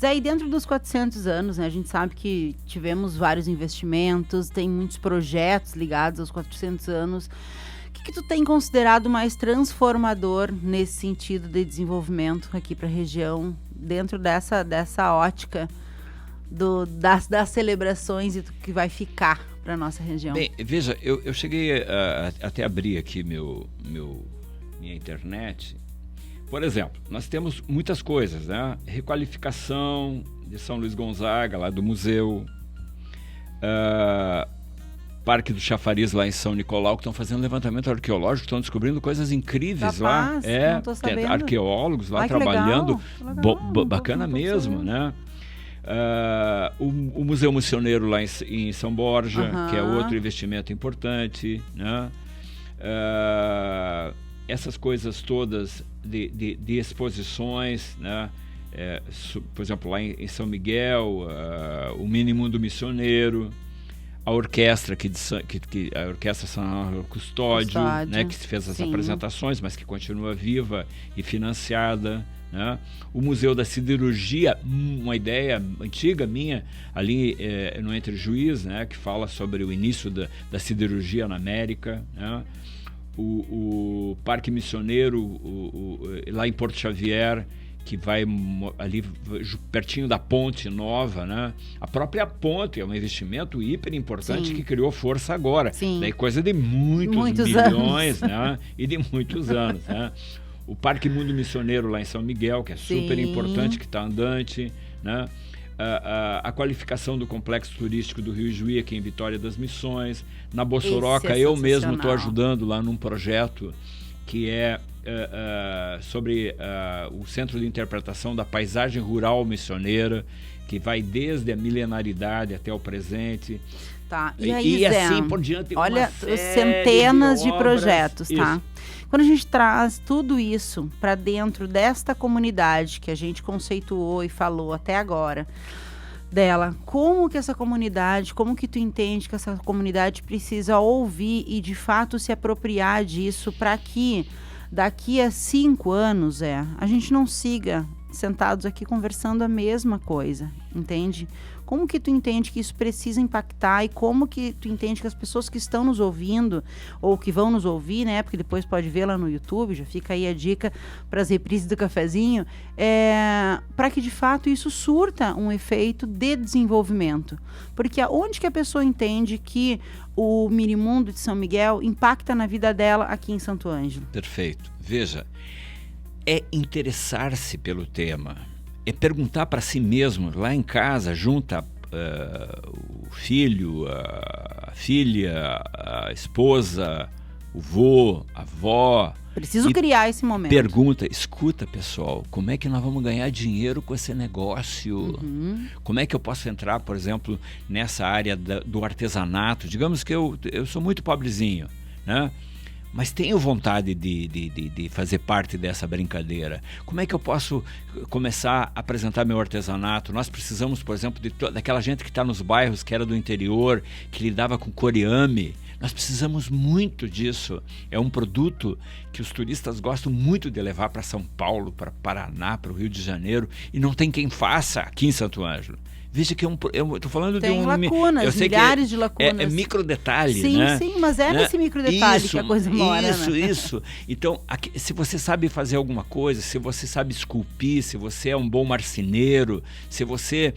Zé, e dentro dos 400 anos, né, a gente sabe que tivemos vários investimentos, tem muitos projetos ligados aos 400 anos. O que tu tem considerado mais transformador nesse sentido de desenvolvimento aqui para a região, dentro dessa ótica das celebrações e do que vai ficar para a nossa região? Bem, veja, eu cheguei até abrir aqui minha internet. Por exemplo, nós temos muitas coisas, né? Requalificação de São Luís Gonzaga, lá do museu, Parque do Chafariz lá em São Nicolau, que estão fazendo levantamento arqueológico, estão descobrindo coisas incríveis lá. Não tô sabendo. Arqueólogos lá trabalhando, bacana mesmo, né? O Museu Missioneiro lá em São Borja, que é outro investimento importante, né? Essas coisas todas de exposições, né? Por exemplo, lá em São Miguel, o Mini Mundo Missioneiro, a orquestra a Orquestra São Custódio, né, que fez as apresentações, mas que continua viva e financiada, né? O Museu da Siderurgia, uma ideia antiga minha, ali no Entre Juiz, né? Que fala sobre o início da siderurgia na América, né? O Parque Missioneiro, lá em Porto Xavier, que vai ali pertinho da ponte nova, né? A própria ponte é um investimento hiper importante. Sim. Que criou força agora. Sim. Daí coisa de muitos milhões, né? E de muitos anos, né? O Parque Mundo Missioneiro lá em São Miguel, que é super importante, que está andante, né? A qualificação do complexo turístico do Rio Juí, aqui em Vitória das Missões. Na Bossoroca, eu mesmo estou ajudando lá num projeto que é sobre o Centro de Interpretação da Paisagem Rural Missioneira, que vai desde a milenaridade até o presente. Tá. E aí, Zé, assim por diante, olha, centenas de projetos, tá? Quando a gente traz tudo isso para dentro desta comunidade que a gente conceituou e falou até agora dela, como que essa comunidade, como que tu entende que essa comunidade precisa ouvir e de fato se apropriar disso para que daqui a 5 anos, a gente não siga sentados aqui conversando a mesma coisa, entende? Como que tu entende que isso precisa impactar e como que tu entende que as pessoas que estão nos ouvindo ou que vão nos ouvir, né, porque depois pode ver lá no YouTube, já fica aí a dica para as reprises do cafezinho, para que de fato isso surta um efeito de desenvolvimento. Porque onde que a pessoa entende que o Minimundo de São Miguel impacta na vida dela aqui em Santo Ângelo? Perfeito. Veja, é interessar-se pelo tema. É perguntar para si mesmo, lá em casa, junta o filho, a filha, a esposa, o vô, a avó. Preciso criar esse momento. Pergunta, escuta, pessoal, como é que nós vamos ganhar dinheiro com esse negócio? Uhum. Como é que eu posso entrar, por exemplo, nessa área do artesanato? Digamos que eu sou muito pobrezinho, né? Mas tenho vontade de fazer parte dessa brincadeira. Como é que eu posso começar a apresentar meu artesanato? Nós precisamos, por exemplo, daquela gente que está nos bairros, que era do interior, que lidava com coriame. Nós precisamos muito disso. É um produto que os turistas gostam muito de levar para São Paulo, para Paraná, para o Rio de Janeiro, e não tem quem faça aqui em Santo Ângelo. Veja que eu estou falando tem de um... lacunas, eu sei milhares de lacunas. É micro detalhe, sim, né? Sim, mas é nesse micro detalhe que a coisa mora. Isso. Então, se você sabe fazer alguma coisa, se você sabe esculpir, se você é um bom marceneiro, se você...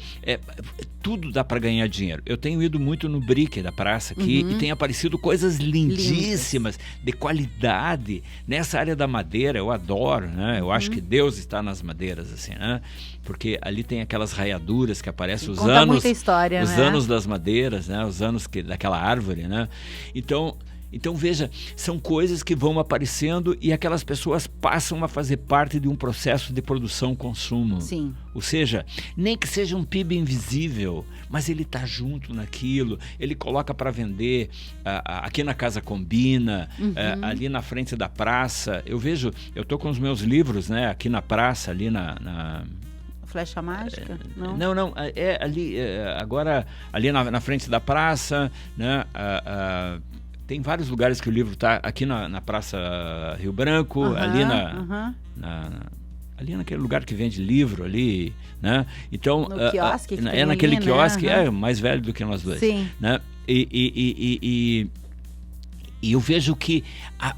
tudo dá para ganhar dinheiro. Eu tenho ido muito no Brick da praça aqui e tem aparecido coisas lindíssimas, de qualidade. Nessa área da madeira, eu adoro, né? Eu acho que Deus está nas madeiras, assim, né? Porque ali tem aquelas raiaduras que aparecem os anos, muita história, os né? anos das madeiras, né? Os anos daquela árvore, né? Então veja, são coisas que vão aparecendo e aquelas pessoas passam a fazer parte de um processo de produção-consumo. Sim. Ou seja, nem que seja um PIB invisível, mas ele está junto naquilo, ele coloca para vender aqui na Casa Combina, ali na frente da praça. Eu estou com os meus livros, né, aqui na praça, ali na Flecha Mágica? Não, ali, agora ali na frente da praça, né, tem vários lugares que o livro está, aqui na Praça Rio Branco, ali ali naquele lugar que vende livro ali, né? Então, no quiosque, naquele quiosque, mais velho do que nós dois. Sim. Né? E eu vejo que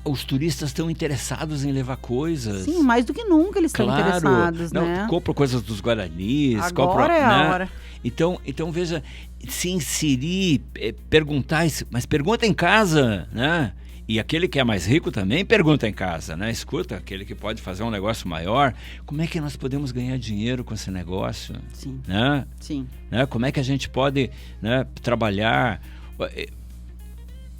os turistas estão interessados em levar coisas. Sim, mais do que nunca eles estão interessados, né? Compram coisas dos Guaranis. Agora é a hora. Então, veja, se inserir, perguntar, mas pergunta em casa, né? E aquele que é mais rico também pergunta em casa, né? Escuta, aquele que pode fazer um negócio maior, como é que nós podemos ganhar dinheiro com esse negócio? Sim. Né? Sim. Né? Como é que a gente pode, né, trabalhar...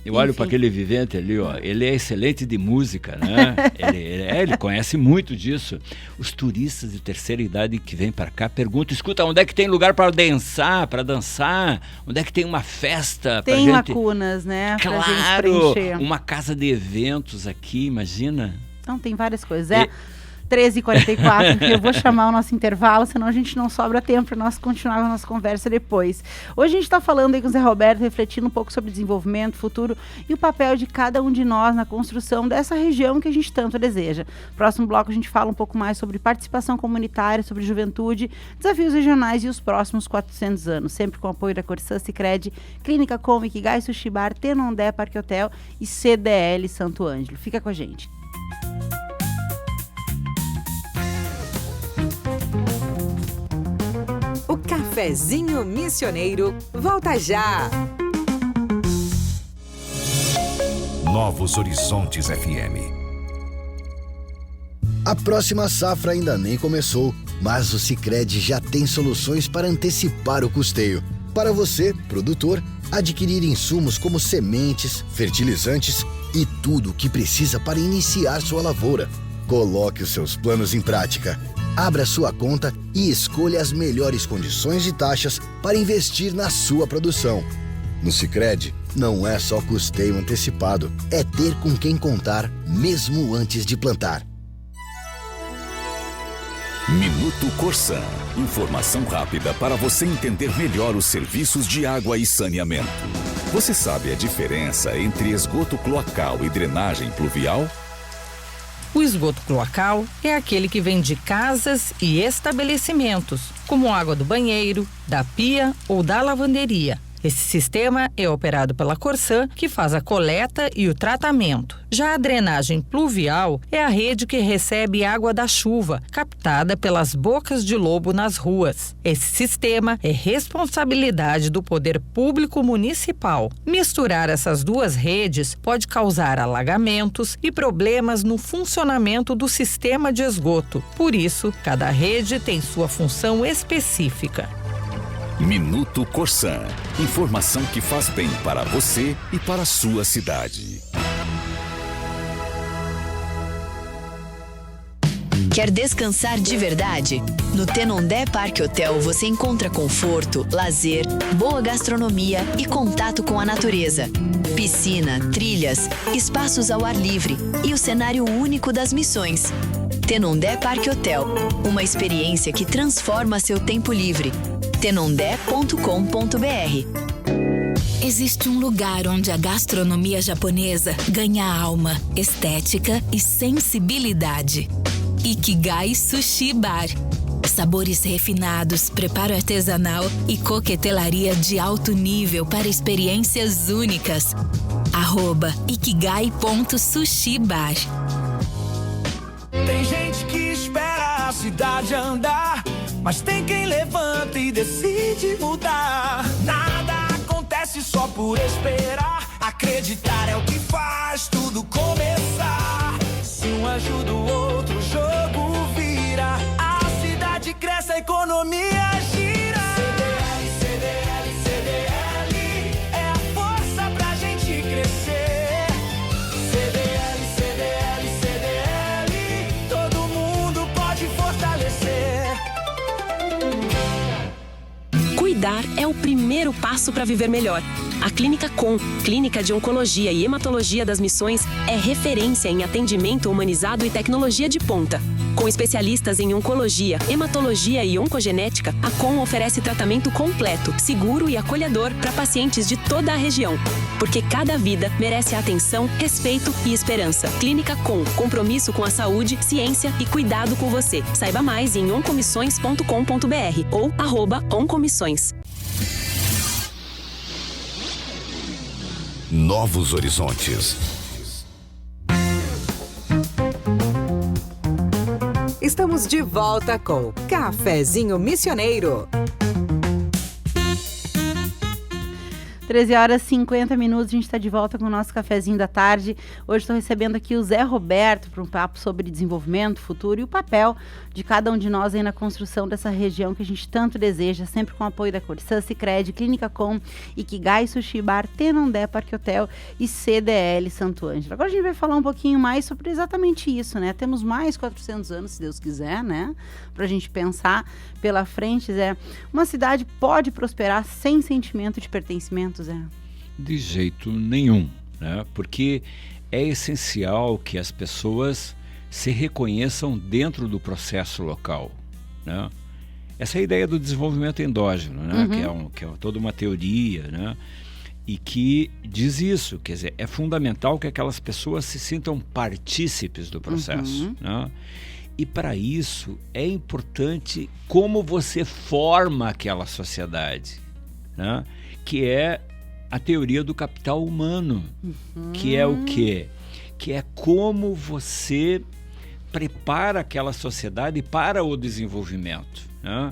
Eu olho para aquele vivente ali, ó, ele é excelente de música, né? ele conhece muito disso. Os turistas de terceira idade que vêm para cá perguntam, escuta, onde é que tem lugar para dançar? Onde é que tem uma festa? Tem gente... lacunas, né? Claro, pra gente preencher. Uma casa de eventos aqui, imagina. Não, tem várias coisas. 13h44, eu vou chamar o nosso intervalo, senão a gente não sobra tempo para nós continuar a nossa conversa depois. Hoje a gente está falando aí com o Zé Roberto, refletindo um pouco sobre desenvolvimento, futuro e o papel de cada um de nós na construção dessa região que a gente tanto deseja. Próximo bloco a gente fala um pouco mais sobre participação comunitária, sobre juventude, desafios regionais e os próximos 400 anos, sempre com o apoio da Corsã, Sicredi, Clínica Com, Ikigai Sushi Bar, Tenondé Parque Hotel e CDL Santo Ângelo. Fica com a gente. O Cafezinho Missioneiro volta já! Novos Horizontes FM. A próxima safra ainda nem começou, mas o Sicredi já tem soluções para antecipar o custeio. Para você, produtor, adquirir insumos como sementes, fertilizantes e tudo o que precisa para iniciar sua lavoura. Coloque os seus planos em prática. Abra sua conta e escolha as melhores condições de taxas para investir na sua produção. No Sicredi, não é só custeio antecipado, é ter com quem contar mesmo antes de plantar. Minuto Corsã. Informação rápida para você entender melhor os serviços de água e saneamento. Você sabe a diferença entre esgoto cloacal e drenagem pluvial? O esgoto cloacal é aquele que vem de casas e estabelecimentos, como água do banheiro, da pia ou da lavanderia. Esse sistema é operado pela Corsã, que faz a coleta e o tratamento. Já a drenagem pluvial é a rede que recebe água da chuva, captada pelas bocas de lobo nas ruas. Esse sistema é responsabilidade do poder público municipal. Misturar essas duas redes pode causar alagamentos e problemas no funcionamento do sistema de esgoto. Por isso, cada rede tem sua função específica. Minuto Corsã. Informação que faz bem para você e para a sua cidade. Quer descansar de verdade? No Tenondé Parque Hotel você encontra conforto, lazer, boa gastronomia e contato com a natureza. Piscina, trilhas, espaços ao ar livre e o cenário único das missões. Tenondé Parque Hotel, uma experiência que transforma seu tempo livre. tenondé.com.br. Existe um lugar onde a gastronomia japonesa ganha alma, estética e sensibilidade. Ikigai Sushi Bar. Sabores refinados, preparo artesanal e coquetelaria de alto nível para experiências únicas. @ikigai.sushibar. Tem gente que espera a cidade andar, mas tem quem levanta e decide mudar. Nada acontece só por esperar. Acreditar é o que faz tudo começar. Se um ajuda o outro, o jogo vira. A cidade cresce, a economia gira. CDL, CDL, CDL é a força pra gente crescer. CDL, CDL, CDL, todo mundo pode fortalecer. Cuidar é o primeiro passo para viver melhor. A Clínica Com, Clínica de Oncologia e Hematologia das Missões, é referência em atendimento humanizado e tecnologia de ponta. Com especialistas em oncologia, hematologia e oncogenética, a Com oferece tratamento completo, seguro e acolhedor para pacientes de toda a região. Porque cada vida merece atenção, respeito e esperança. Clínica Com, compromisso com a saúde, ciência e cuidado com você. Saiba mais em oncomissões.com.br ou @oncomissões. Novos Horizontes. Estamos de volta com Cafezinho Missioneiro. 13h50, a gente está de volta com o nosso cafezinho da tarde. Hoje estou recebendo aqui o Zé Roberto para um papo sobre desenvolvimento, futuro e o papel de cada um de nós aí na construção dessa região que a gente tanto deseja, sempre com o apoio da Corsã, Sicredi, Clínica Com, Ikigai Sushi Bar, Tenondé Parque Hotel e CDL Santo Ângelo. Agora a gente vai falar um pouquinho mais sobre exatamente isso, né? Temos mais 400 anos, se Deus quiser, né? Para a gente pensar pela frente, Zé. Uma cidade pode prosperar sem sentimento de pertencimento, Zé? De jeito nenhum, né? Porque é essencial que as pessoas se reconheçam dentro do processo local, né? Essa é a ideia do desenvolvimento endógeno, né? Que é toda uma teoria, né? E que diz isso, quer dizer, é fundamental que aquelas pessoas se sintam partícipes do processo, né? E para isso é importante como você forma aquela sociedade, né? Que é a teoria do capital humano, que é o quê? Que é como você prepara aquela sociedade para o desenvolvimento, né?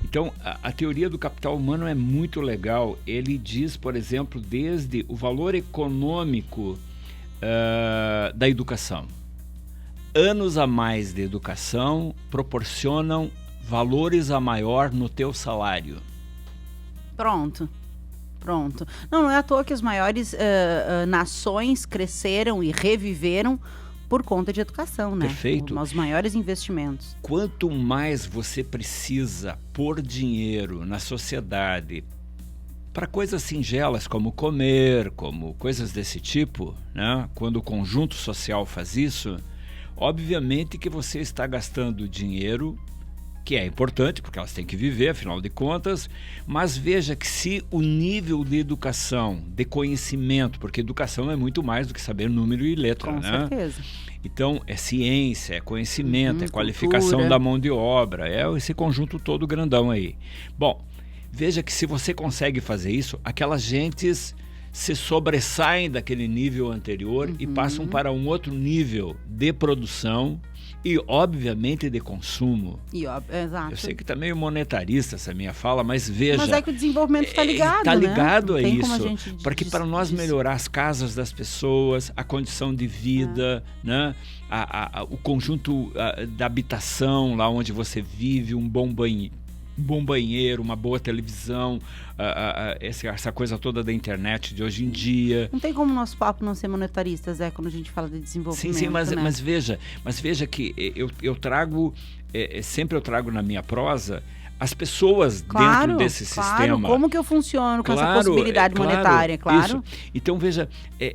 Então, a teoria do capital humano é muito legal. Ele diz, por exemplo, desde o valor econômico da educação. Anos a mais de educação proporcionam valores a maior no teu salário. Pronto. Não é à toa que as maiores nações cresceram e reviveram por conta de educação, né? Perfeito. Os maiores investimentos. Quanto mais você precisa pôr dinheiro na sociedade para coisas singelas como comer, como coisas desse tipo, né? Quando o conjunto social faz isso, obviamente que você está gastando dinheiro, que é importante, porque elas têm que viver, afinal de contas, mas veja que se o nível de educação, de conhecimento, porque educação é muito mais do que saber número e letra, Com né? certeza. Então, é ciência, é conhecimento, é qualificação da mão de obra, é esse conjunto todo grandão aí. Bom, veja que se você consegue fazer isso, aquelas gentes se sobressaem daquele nível anterior e passam para um outro nível de produção e, obviamente, de consumo. Exato. Eu sei que está meio monetarista essa minha fala, mas veja... Mas é que o desenvolvimento está ligado, está ligado, né? a isso. Porque para nós melhorar as casas das pessoas, a condição de vida, né? O conjunto da habitação, lá onde você vive, um bom banheiro, uma boa televisão, essa coisa toda da internet de hoje em dia. Não tem como o nosso papo não ser monetarista, Zé, quando a gente fala de desenvolvimento. Sim, né? mas veja que eu trago, sempre eu trago na minha prosa as pessoas dentro desse sistema. Como que eu funciono com essa possibilidade monetária, claro. Isso. Então, veja,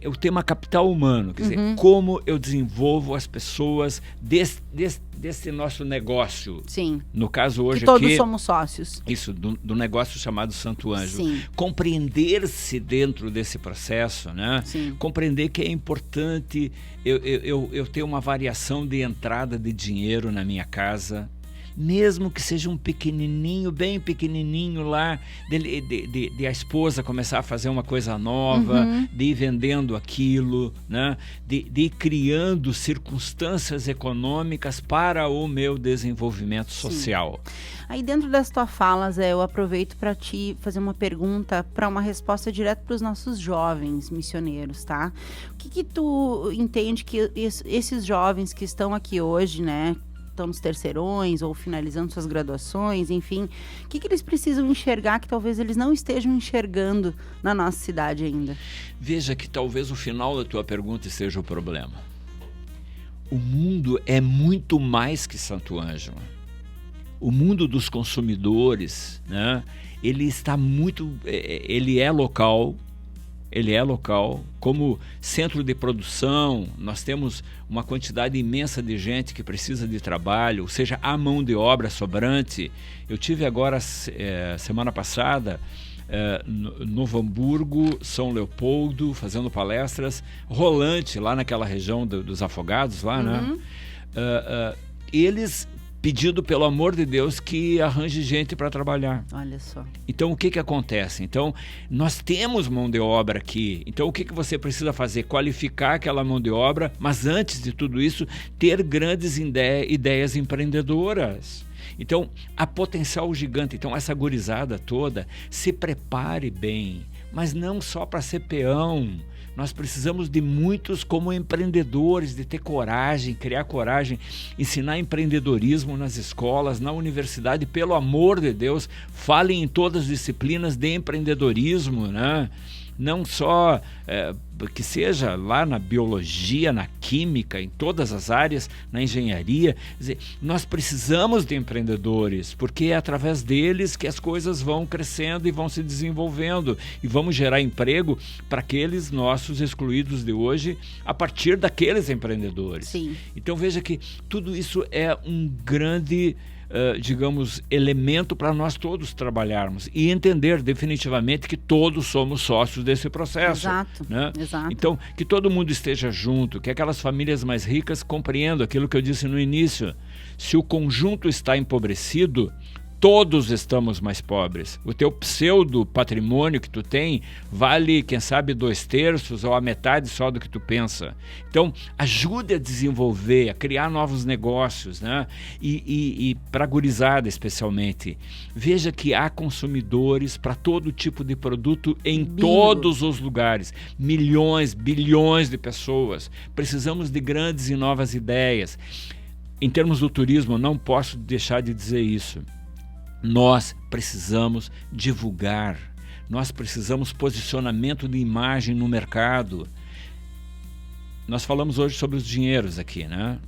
o tema capital humano, quer dizer, como eu desenvolvo as pessoas desse nosso negócio. Sim. No caso hoje que todos aqui, somos sócios. Isso, do negócio chamado Santo Anjo. Sim. Compreender-se dentro desse processo, né? Sim. Compreender que é importante eu ter uma variação de entrada de dinheiro na minha casa, mesmo que seja um pequenininho, bem pequenininho lá, de a esposa começar a fazer uma coisa nova, de ir vendendo aquilo, né? De ir criando circunstâncias econômicas para o meu desenvolvimento social. Sim. Aí dentro das tuas falas, eu aproveito para te fazer uma pergunta para uma resposta direta para os nossos jovens missioneiros, tá? O que tu entende que esses jovens que estão aqui hoje, né? Estão nos terceirões ou finalizando suas graduações, enfim, o que eles precisam enxergar que talvez eles não estejam enxergando na nossa cidade ainda? Veja que talvez o final da tua pergunta seja o problema. O mundo é muito mais que Santo Ângelo. O mundo dos consumidores, né? Ele é local. Ele é local, como centro de produção, nós temos uma quantidade imensa de gente que precisa de trabalho, ou seja, a mão de obra sobrante. Eu tive agora, semana passada, Novo Hamburgo, São Leopoldo, fazendo palestras, Rolante, lá naquela região dos afogados, lá, né? Eles... pedindo, pelo amor de Deus, que arranje gente para trabalhar. Olha só. Então, o que acontece? Então, nós temos mão de obra aqui. Então, o que você precisa fazer? Qualificar aquela mão de obra, mas antes de tudo isso, ter grandes ideias empreendedoras. Então, há potencial gigante. Então, essa gurizada toda, se prepare bem, mas não só para ser peão. Nós precisamos de muitos como empreendedores, de ter coragem, criar coragem, ensinar empreendedorismo nas escolas, na universidade, pelo amor de Deus, falem em todas as disciplinas de empreendedorismo, né? não só que seja lá na biologia, na química, em todas as áreas, na engenharia. Quer dizer, nós precisamos de empreendedores, porque é através deles que as coisas vão crescendo e vão se desenvolvendo e vamos gerar emprego para aqueles nossos excluídos de hoje a partir daqueles empreendedores. Sim. Então veja que tudo isso é um grande digamos, elemento para nós todos trabalharmos e entender definitivamente que todos somos sócios desse processo. Exato, né? Exato. Então, que todo mundo esteja junto, que aquelas famílias mais ricas compreendam aquilo que eu disse no início. Se o conjunto está empobrecido, todos estamos mais pobres. O teu pseudo patrimônio que tu tem vale, quem sabe, 2/3 ou a metade só do que tu pensa. Então, ajude a desenvolver, a criar novos negócios, né? E para a gurizada, especialmente. Veja que há consumidores para todo tipo de produto em todos os lugares. Milhões, bilhões de pessoas. Precisamos de grandes e novas ideias. Em termos do turismo, não posso deixar de dizer isso. Nós precisamos divulgar, nós precisamos posicionamento de imagem no mercado. Nós falamos hoje sobre os dinheiros aqui, né?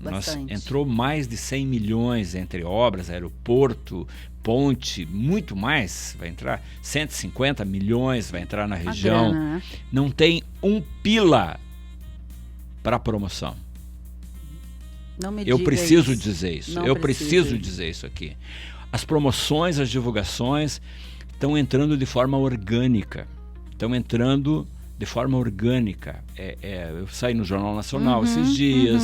Entrou mais de 100 milhões entre obras, aeroporto, ponte, muito mais vai entrar, 150 milhões vai entrar na região. Grana, né? Não tem um pila para promoção. Eu preciso dizer isso, eu preciso dizer isso aqui. As promoções, as divulgações estão entrando de forma orgânica. Eu saí no Jornal Nacional esses dias.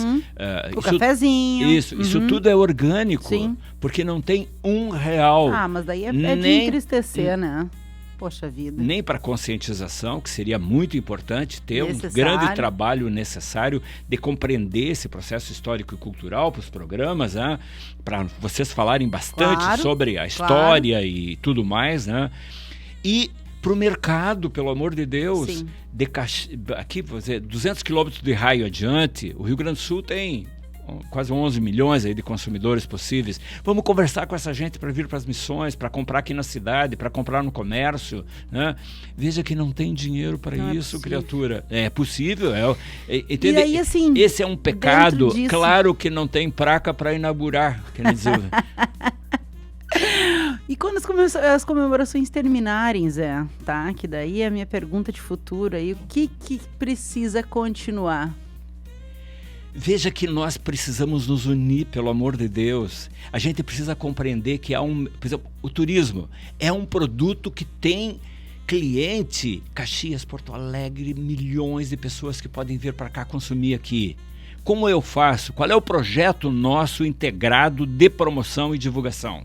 O cafezinho. Isso tudo é orgânico. Sim. Porque não tem R$1. Mas daí é de entristecer, né? Poxa vida. Nem para conscientização, que seria muito importante ter um grande trabalho necessário de compreender esse processo histórico e cultural para os programas, né? Para vocês falarem bastante sobre a história e tudo mais, né? E para o mercado, pelo amor de Deus, aqui, vou dizer, 200 quilômetros de raio adiante, o Rio Grande do Sul tem quase 11 milhões aí de consumidores possíveis. Vamos conversar com essa gente para vir para as missões, para comprar aqui na cidade, para comprar no comércio, né? Veja que não tem dinheiro para isso, criatura. É possível. E aí, assim, esse é um pecado. Claro que não tem placa para inaugurar. Quer dizer... E quando as comemorações terminarem, Zé, tá? Que daí é a minha pergunta de futuro aí. O que precisa continuar? Veja que nós precisamos nos unir, pelo amor de Deus. A gente precisa compreender que por exemplo, o turismo é um produto que tem cliente, Caxias, Porto Alegre, milhões de pessoas que podem vir para cá consumir aqui. Como eu faço? Qual é o projeto nosso integrado de promoção e divulgação?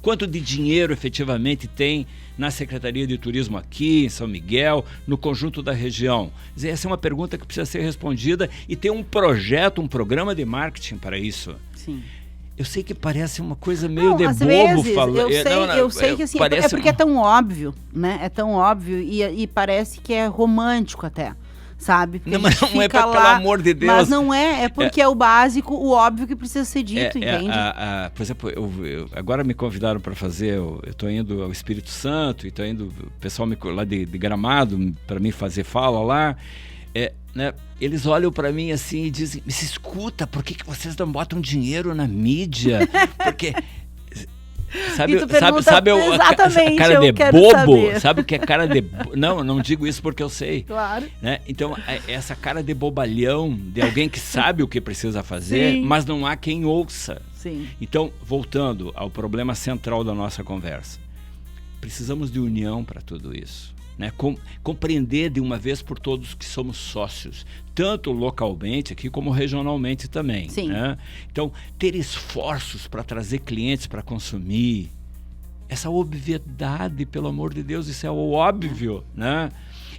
Quanto de dinheiro efetivamente tem na Secretaria de Turismo aqui, em São Miguel, no conjunto da região? Essa é uma pergunta que precisa ser respondida e ter um projeto, um programa de marketing para isso. Sim. Eu sei que parece uma coisa meio de bobo falar. Eu sei que assim, é porque é tão óbvio, né? É tão óbvio e parece que é romântico até. Sabe? Não, mas não é pelo amor de Deus. Mas não é porque é o básico, o óbvio que precisa ser dito, entende? Por exemplo, agora me convidaram para fazer, eu estou indo ao Espírito Santo, e estou indo, o pessoal lá de Gramado, para mim fazer fala lá, né? Eles olham para mim assim e dizem, me escuta, por que vocês não botam dinheiro na mídia? Porque... Sabe a cara de bobo? Saber. Sabe o que é cara de... Não digo isso porque eu sei. Claro. Né? Então, essa cara de bobalhão, de alguém que sabe o que precisa fazer, mas não há quem ouça. Sim. Então, voltando ao problema central da nossa conversa. Precisamos de união para tudo isso. Né? Compreender de uma vez por todos que somos sócios, tanto localmente aqui como regionalmente também. Sim. Né? Então, ter esforços para trazer clientes para consumir, essa obviedade, pelo amor de Deus, isso é o óbvio, né?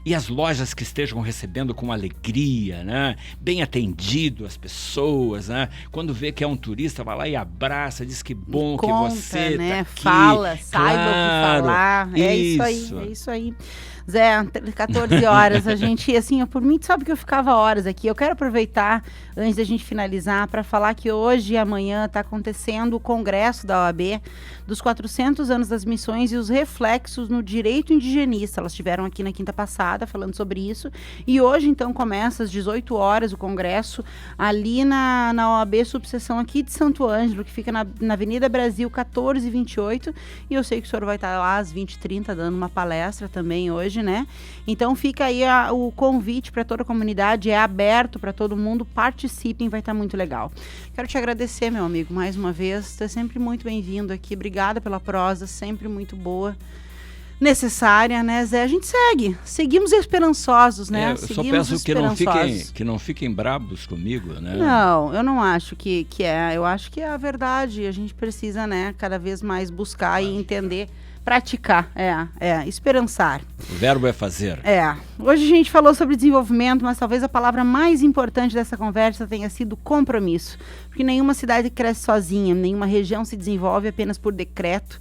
E as lojas que estejam recebendo com alegria, né? Bem atendido as pessoas, né? Quando vê que é um turista, vai lá e abraça, diz que bom que você né? tá aqui. Fala, saiba o que falar. Isso. É isso aí. Zé, 14 horas, a gente, assim, por mim, tu sabe que eu ficava horas aqui. Eu quero aproveitar, antes da gente finalizar, para falar que hoje e amanhã está acontecendo o congresso da OAB dos 400 anos das missões e os reflexos no direito indigenista. Elas estiveram aqui na quinta passada falando sobre isso. E hoje, então, começa às 18 horas o congresso ali na OAB subseção aqui de Santo Ângelo, que fica na Avenida Brasil 1428. E eu sei que o senhor vai estar lá às 20h30 dando uma palestra também hoje, né? Então fica aí o convite para toda a comunidade, é aberto para todo mundo, participem, vai estar muito legal. Quero te agradecer, meu amigo, mais uma vez, tu é sempre muito bem-vindo aqui, obrigada pela prosa, sempre muito boa, necessária, né, Zé? A gente seguimos esperançosos, né? Eu só peço que não fiquem brabos comigo, né? Não, eu não acho que é, eu acho que é a verdade, a gente precisa, né, cada vez mais buscar e entender, praticar, esperançar. O verbo é fazer. Hoje a gente falou sobre desenvolvimento, mas talvez a palavra mais importante dessa conversa tenha sido compromisso, porque nenhuma cidade cresce sozinha, nenhuma região se desenvolve apenas por decreto,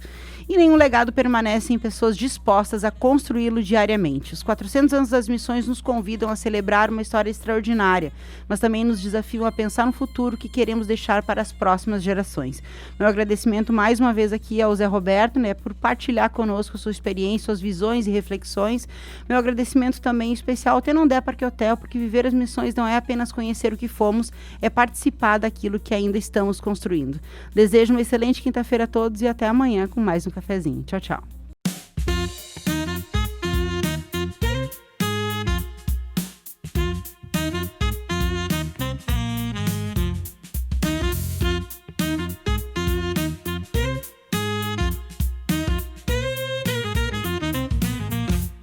e nenhum legado permanece em pessoas dispostas a construí-lo diariamente. Os 400 anos das missões nos convidam a celebrar uma história extraordinária, mas também nos desafiam a pensar no futuro que queremos deixar para as próximas gerações. Meu agradecimento mais uma vez aqui ao Zé Roberto, né, por partilhar conosco sua experiência, suas visões e reflexões. Meu agradecimento também especial ao Tenondé Parque Hotel, porque viver as missões não é apenas conhecer o que fomos, é participar daquilo que ainda estamos construindo. Desejo uma excelente quinta-feira a todos e até amanhã com mais um cafezinho. Tchau, tchau.